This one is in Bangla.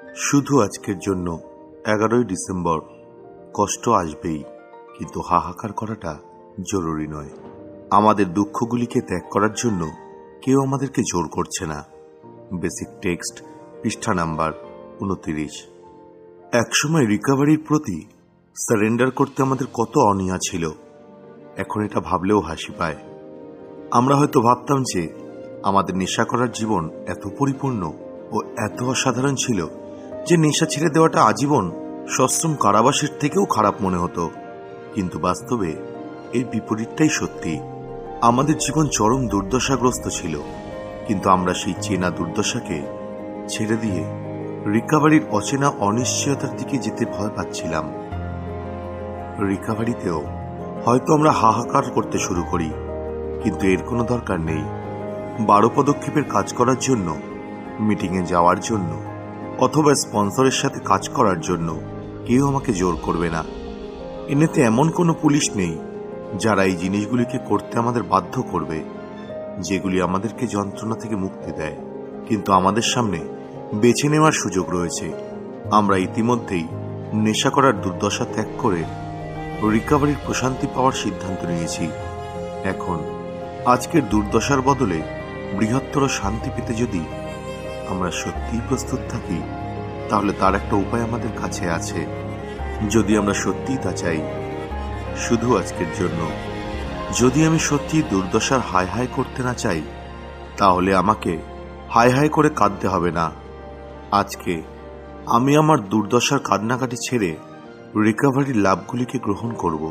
শুধু আজকের জন্য 11ই ডিসেম্বর। কষ্ট আসবেই, কিন্তু হাহাকার করাটা জরুরি নয়। আমাদের দুঃখগুলিকে ত্যাগ করার জন্য কেউ আমাদেরকে জোর করছে না। বেসিক টেক্সট, পৃষ্ঠা নাম্বার 29। একসময় রিকভারির প্রতি সারেন্ডার করতে আমাদের কত অনীহা ছিল, এখন এটা ভাবলেও হাসি পায়। আমরা হয়তো ভাবতাম যে আমাদের নেশা করার জীবন এত পরিপূর্ণ ও এত অসাধারণ ছিল যে নেশা ছেড়ে দেওয়াটা আজীবন সশ্রম কারাবাসের থেকেও খারাপ মনে হতো। কিন্তু বাস্তবে এর বিপরীতটাই সত্যি। আমাদের জীবন চরম দুর্দশাগ্রস্ত ছিল, কিন্তু আমরা সেই চেনা দুর্দশাকে ছেড়ে দিয়ে রিকভারির অচেনা অনিশ্চয়তার দিকে যেতে ভয় পাচ্ছিলাম। রিকভারিতেও হয়তো আমরা হাহাকার করতে শুরু করি, কিন্তু এর কোনো দরকার নেই। 12 পদক্ষেপের কাজ করার জন্য, মিটিংয়ে যাওয়ার জন্য অথবা স্পন্সরের সাথে কাজ করার জন্য কেউ আমাকে জোর করবে না। এনেতে এমন কোনো পুলিশ নেই যারা এই জিনিসগুলিকে করতে আমাদের বাধ্য করবে, যেগুলি আমাদেরকে যন্ত্রণা থেকে মুক্তি দেয়। কিন্তু আমাদের সামনে বেছে নেওয়ার সুযোগ রয়েছে। আমরা ইতিমধ্যেই নেশা করার দুর্দশা ত্যাগ করে রিকভারির প্রশান্তি পাওয়ার সিদ্ধান্ত নিয়েছি। এখন আজকের দুর্দশার বদলে বৃহত্তর শান্তি পেতে যদি আমরা সত্যিই প্রস্তুত থাকি, তাহলে তার একটা উপায় আমাদের কাছে আছে, যদি আমরা সত্যিই তা চাই। শুধু আজকের জন্য। যদি আমি সত্যি দুর্দশার হায় হায় করতে না চাই, তাহলে আমাকে হায় হায় করে কাঁদতে হবে না। আজকে আমি আমার দুর্দশার কান্নাকাটি ছেড়ে রিকভারির লাভগুলিকে গ্রহণ করব।